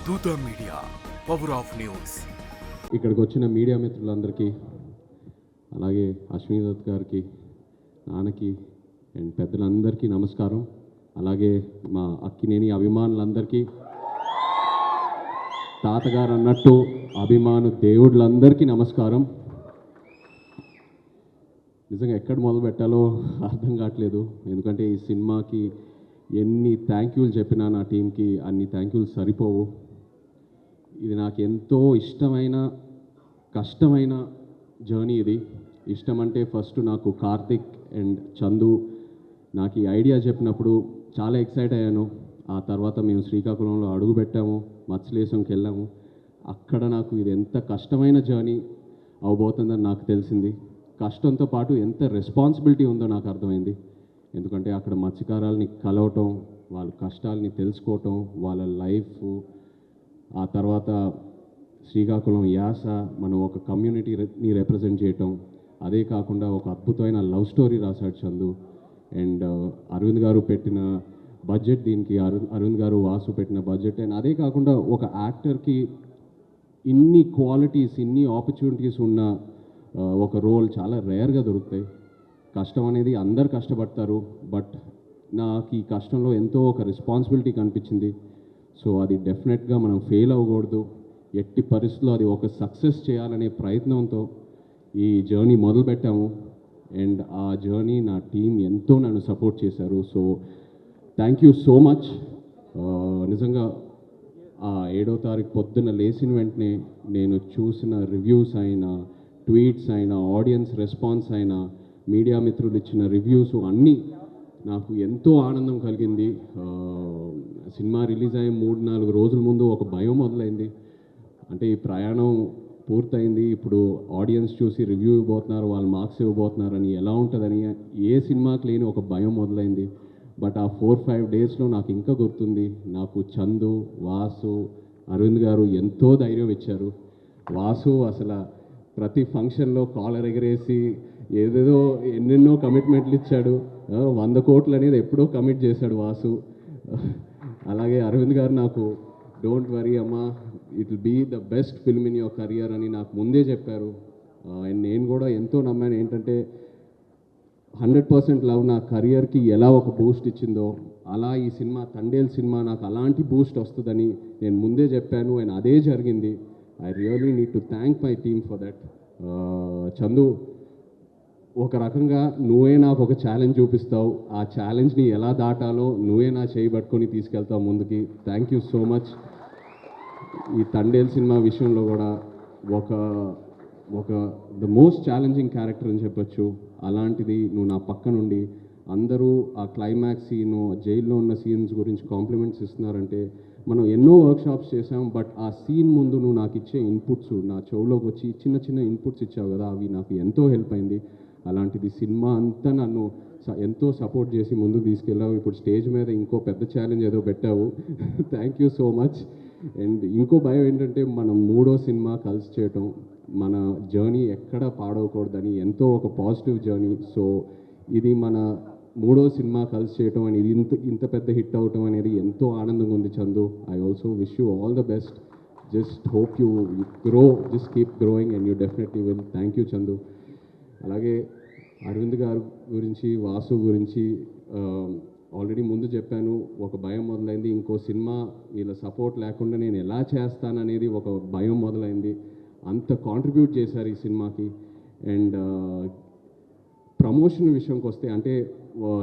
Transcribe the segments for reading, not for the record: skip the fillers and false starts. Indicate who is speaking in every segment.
Speaker 1: దూత media, power of news.
Speaker 2: ఇక్కడికి వచ్చిన మీడియా మిత్రులందరికీ, అలాగే అశ్విని దత్ గారికి, నాన్నకి అండ్ పెద్దలందరికీ నమస్కారం. అలాగే మా అక్కినేని అభిమానులందరికీ, తాతగారు అన్నట్టు అభిమాను దేవుళ్ళందరికీ నమస్కారం. నిజంగా ఎక్కడ మొదలు పెట్టాలో అర్థం కావట్లేదు. ఎందుకంటే ఈ సినిమాకి ఎన్ని థ్యాంక్ యూలు చెప్పినా నా టీంకి అన్ని థ్యాంక్ యూలు సరిపోవు. ఇది నాకు ఎంతో ఇష్టమైన, కష్టమైన జర్నీ. ఇది ఇష్టం అంటే ఫస్ట్ నాకు కార్తిక్ అండ్ చందు నాకు ఈ ఐడియా చెప్పినప్పుడు చాలా ఎక్సైట్ అయ్యాను. ఆ తర్వాత మేము శ్రీకాకుళంలో అడుగు పెట్టాము, మత్స్యలేశంకి వెళ్ళాము. అక్కడ నాకు ఇది ఎంత కష్టమైన జర్నీ అవబోతుందని నాకు తెలిసింది. కష్టంతో పాటు ఎంత రెస్పాన్సిబిలిటీ ఉందో నాకు అర్థమైంది. ఎందుకంటే అక్కడ మత్స్యకారుల్ని కలవటం, వాళ్ళ కష్టాలని తెలుసుకోవటం, వాళ్ళ లైఫ్, ఆ తర్వాత శ్రీకాకుళం యాస, మనం ఒక కమ్యూనిటీని రిప్రజెంట్ చేయటం, అదే కాకుండా ఒక అద్భుతమైన లవ్ స్టోరీ రాశాడు చందు. అండ్ అరవింద్ గారు పెట్టిన బడ్జెట్ దీనికి, అరవింద్ గారు వాసు పెట్టిన బడ్జెట్. అండ్ అదే కాకుండా ఒక యాక్టర్కి ఇన్ని క్వాలిటీస్, ఇన్ని ఆపర్చునిటీస్ ఉన్న ఒక రోల్ చాలా రేర్గా దొరుకుతాయి. కష్టం అనేది అందరు కష్టపడతారు, బట్ నాకు ఈ కష్టంలో ఎంతో ఒక రెస్పాన్సిబిలిటీ కనిపించింది. సో అది డెఫినెట్గా మనం ఫెయిల్ అవ్వకూడదు. ఎట్టి పరిస్థితుల్లో అది ఒక సక్సెస్ చేయాలనే ప్రయత్నంతో ఈ జర్నీ మొదలుపెట్టాము. అండ్ ఆ జర్నీ నా టీం ఎంతో నన్ను సపోర్ట్ చేశారు. So thank you so much. నిజంగా ఆ 7వ తారీఖు పొద్దున్న లేచిన వెంటనే నేను చూసిన రివ్యూస్ అయినా, ట్వీట్స్ అయినా, ఆడియన్స్ రెస్పాన్స్ అయినా, మీడియా మిత్రులు ఇచ్చిన రివ్యూస్ అన్నీ నాకు ఎంతో ఆనందం కలిగింది. సినిమా రిలీజ్ అయ్యే 3-4 రోజుల ముందు ఒక భయం మొదలైంది. అంటే ఈ ప్రయాణం పూర్తయింది, ఇప్పుడు ఆడియన్స్ చూసి రివ్యూ ఇవ్వబోతున్నారు, వాళ్ళు మార్క్స్ ఇవ్వబోతున్నారని, ఎలా ఉంటుందని ఏ సినిమాకి లేని ఒక భయం మొదలైంది. బట్ ఆ 4-5 డేస్లో నాకు ఇంకా గుర్తుంది, నాకు చందు, వాసు, అరవింద్ గారు ఎంతో ధైర్యం ఇచ్చారు. వాసు అసలు ప్రతి ఫంక్షన్లో కాలర్ ఎగరేసి ఏదేదో ఎన్నెన్నో కమిట్మెంట్లు ఇచ్చాడు. 100 కోట్లు అనేది ఎప్పుడో కమిట్ చేశాడు వాసు. అలాగే అరవింద్ గారు నాకు డోంట్ వరీ అమ్మా, it will be the best film in your career అని నాకు ముందే చెప్పారు. అండ్ నేను కూడా ఎంతో నమ్మాను. ఏంటంటే 100% లవ్ నా కెరియర్కి ఎలా ఒక బూస్ట్ ఇచ్చిందో, అలా ఈ సినిమా తండేల్ సినిమా నాకు అలాంటి బూస్ట్ వస్తుందని నేను ముందే చెప్పాను. అండ్ అదే జరిగింది. I really need to thank my team for that. Chandu, ఒక రకంగా నువ్వే నాకు ఒక ఛాలెంజ్ చూపిస్తావు. ఆ ఛాలెంజ్ని ఎలా దాటాలో నువ్వే నా చేయి పట్టుకొని తీసుకెళ్తావు ముందుకి. Thank you so much. ఈ తండేల్ సినిమా విషయంలో కూడా ఒక ఒక ద మోస్ట్ ఛాలెంజింగ్ క్యారెక్టర్ అని చెప్పొచ్చు. అలాంటిది నువ్వు నా పక్క నుండి అందరూ ఆ క్లైమాక్స్ సీను, జైల్లో ఉన్న సీన్స్ గురించి కాంప్లిమెంట్స్ ఇస్తున్నారంటే, మనం ఎన్నో వర్క్షాప్స్ చేసాం, బట్ ఆ సీన్ ముందు నువ్వు నాకు ఇచ్చే ఇన్పుట్స్, నా చెవులోకి వచ్చి చిన్న చిన్న ఇన్పుట్స్ ఇచ్చావు కదా, అవి నాకు ఎంతో హెల్ప్ అయింది. అలాంటిది సినిమా అంతా నన్ను ఎంతో సపోర్ట్ చేసి ముందుకు తీసుకెళ్ళావు. ఇప్పుడు స్టేజ్ మీద ఇంకో పెద్ద ఛాలెంజ్ ఏదో పెట్టావు. Thank you so much. And ఇంకో భయం ఏంటంటే, మనం 3వ సినిమా కలిసి చేయటం, మన జర్నీ ఎక్కడ పాడవకూడదని ఎంతో ఒక పాజిటివ్ జర్నీ. సో ఇది మన 3వ సినిమా కలిసి చేయటం అని, ఇది ఇంత పెద్ద హిట్ అవటం అనేది ఎంతో ఆనందంగా ఉంది Chandu. I also wish you all the best. Just hope you grow, just keep growing and you definitely will. Thank you Chandu. అలాగే అరవింద్ గారు గురించి, వాసు గురించి ఆల్రెడీ ముందు చెప్పాను. ఒక భయం మొదలైంది. ఇంకో సినిమా వీళ్ళ సపోర్ట్ లేకుండా నేను ఎలా చేస్తాననేది ఒక భయం మొదలైంది. అంత కాంట్రిబ్యూట్ చేశారు ఈ సినిమాకి. అండ్ ప్రమోషన్ విషయంకి వస్తే, అంటే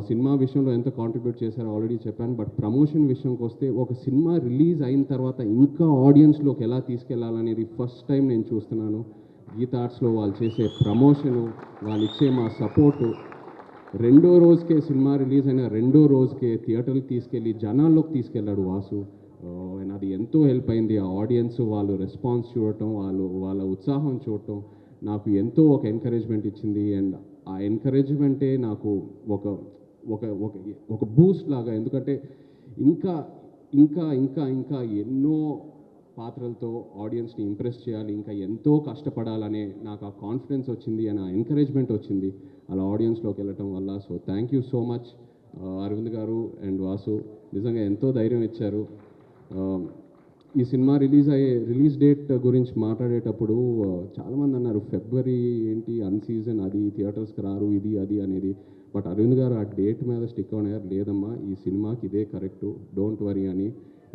Speaker 2: సినిమా విషయంలో ఎంత కాంట్రిబ్యూట్ చేశారో ఆల్రెడీ చెప్పాను, బట్ ప్రమోషన్ విషయంకి వస్తే ఒక సినిమా రిలీజ్ అయిన తర్వాత ఇంకా ఆడియన్స్లోకి ఎలా తీసుకెళ్లాలనేది ఫస్ట్ టైం నేను చూస్తున్నాను. గీతా ఆర్ట్స్లో వాళ్ళు చేసే ప్రమోషను, వాళ్ళు ఇచ్చే మా సపోర్టు, 2వ రోజుకే సినిమా రిలీజ్ అయిన 2వ రోజుకే థియేటర్కి తీసుకెళ్ళి జనాల్లోకి తీసుకెళ్ళాడు వాసు. అండ్ అది ఎంతో హెల్ప్ అయింది. ఆ ఆడియన్స్ వాళ్ళు రెస్పాన్స్ చూడటం, వాళ్ళ ఉత్సాహం చూడటం నాకు ఎంతో ఒక ఎంకరేజ్మెంట్ ఇచ్చింది. అండ్ ఆ ఎంకరేజ్మెంటే నాకు ఒక ఒక ఒక ఒక బూస్ట్ లాగా. ఎందుకంటే ఇంకా ఇంకా ఇంకా ఇంకా ఎన్నో పాత్రలతో ఆడియన్స్ని ఇంప్రెస్ చేయాలి, ఇంకా ఎంతో కష్టపడాలనే నాకు ఆ కాన్ఫిడెన్స్ వచ్చింది, అండ్ ఆ ఎంకరేజ్మెంట్ వచ్చింది అలా ఆడియన్స్లోకి వెళ్ళటం వల్ల. So thank you so much Arvind garu and Vasu. నిజంగా ఎంతో ధైర్యం ఇచ్చారు. ఈ సినిమా రిలీజ్ డేట్ గురించి మాట్లాడేటప్పుడు చాలామంది అన్నారు ఫిబ్రవరి ఏంటి అన్సీజన్, అది థియేటర్స్కి రారు, ఇది అది అనేది. బట్ అరవింద్ గారు ఆ డేట్ మీద స్టిక్ అయ్యారు, లేదమ్మా ఈ సినిమాకి ఇదే కరెక్టు, డోంట్ వరీ అని.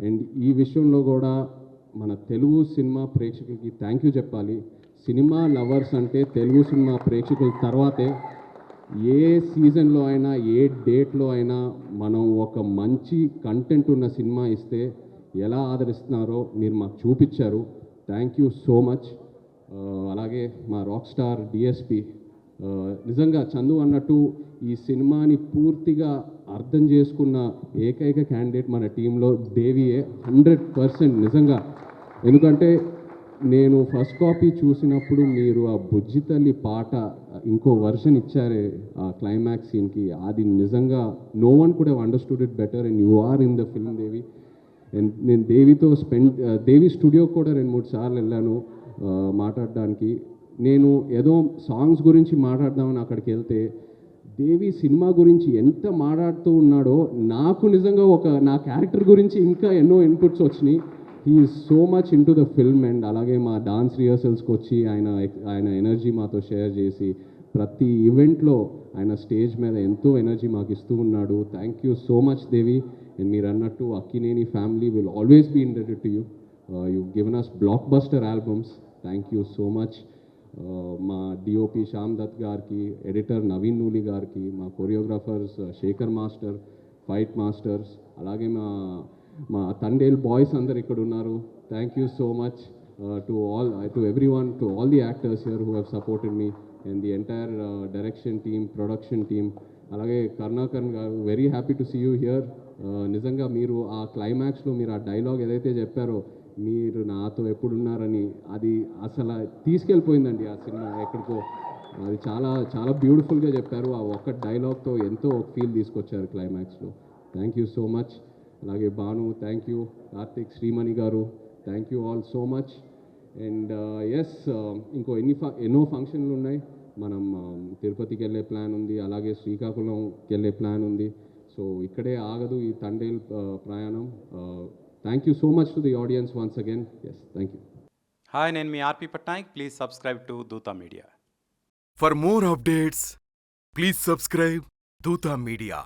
Speaker 2: అండ్ ఈ విషయంలో కూడా మన తెలుగు సినిమా ప్రేక్షకులకి థ్యాంక్ యూ చెప్పాలి. సినిమా లవర్స్ అంటే తెలుగు సినిమా ప్రేక్షకుల తర్వాతే. ఏ సీజన్లో అయినా ఏ డేట్లో అయినా మనం ఒక మంచి కంటెంట్ ఉన్న సినిమా ఇస్తే ఎలా ఆదరిస్తున్నారో మీరు మాకు చూపించారు. Thank you so much. అలాగే మా రాక్ స్టార్ డిఎస్పి, నిజంగా చందు అన్నట్టు ఈ సినిమాని పూర్తిగా అర్థం చేసుకున్న ఏకైక క్యాండిడేట్ మన టీంలో దేవియే, 100% నిజంగా. ఎందుకంటే నేను ఫస్ట్ కాపీ చూసినప్పుడు మీరు ఆ బుజ్జి తల్లి పాట ఇంకో వర్షన్ ఇచ్చారే ఆ క్లైమాక్స్ సీన్కి, అది నిజంగా no one could have understood it better and you are in the film Devi. And నేను దేవితో దేవి స్టూడియోకి కూడా 2-3 సార్లు వెళ్ళాను మాట్లాడడానికి. నేను ఏదో సాంగ్స్ గురించి మాట్లాడదామని అక్కడికి వెళ్తే దేవి సినిమా గురించి ఎంత మాట్లాడుతూ ఉన్నాడో నాకు నిజంగా నా క్యారెక్టర్ గురించి ఇంకా ఎన్నో ఇన్పుట్స్ వచ్చినాయి. He is so much in to the film. And అలాగే మా డాన్స్ రిహర్సల్స్కి వచ్చి ఆయన ఎనర్జీ మాతో షేర్ చేసి ప్రతి ఈవెంట్లో ఆయన స్టేజ్ మీద ఎంతో ఎనర్జీ మాకు ఇస్తూ ఉన్నాడు. Thank you so much Devi. And మీరు అన్నట్టు Akkineni family will always be indebted to you. You given us blockbuster albums. Thank you so much. మా డిఓపి శ్యామ్ దత్ గారికి, ఎడిటర్ నవీన్ నూలి గారికి, మా choreographers Sekhar master, fight masters, అలాగే మా తండేల్ బాయ్స్ అందరు ఇక్కడ ఉన్నారు. Thank you so much to everyone, to all the actors here who have supported me and the entire direction team, production team. అలాగే Karunakaran garu, very happy to see you here. నిజంగా మీరు ఆ క్లైమాక్స్లో మీరు ఆ డైలాగ్ ఏదైతే చెప్పారో, మీరు నాతో ఎప్పుడున్నారని, అది అసలు తీసుకెళ్ళిపోయిందండి ఆ సినిమా ఎక్కడికో. అది చాలా చాలా బ్యూటిఫుల్గా చెప్పారు. ఆ ఒక్క డైలాగ్తో ఎంతో ఫీల్ తీసుకొచ్చారు క్లైమాక్స్లో. Thank you so much. అలాగే Bhanu, thank you. Karthik, Srimani garu, thank you all so much. And ఎస్, ఇంకో ఎన్నో ఫంక్షన్లు ఉన్నాయి. మనం తిరుపతికి వెళ్ళే ప్లాన్ ఉంది, అలాగే శ్రీకాకుళంకి వెళ్ళే ప్లాన్ ఉంది. సో ఇక్కడే ఆగదు ఈ తండేల్ ప్రయాణం. Thank you so much to the audience once again. Yes, thank you.
Speaker 3: Hi, నేను మీ R P Patnaik. Please subscribe to Dootha media.
Speaker 1: For more updates, please subscribe Dutta Media.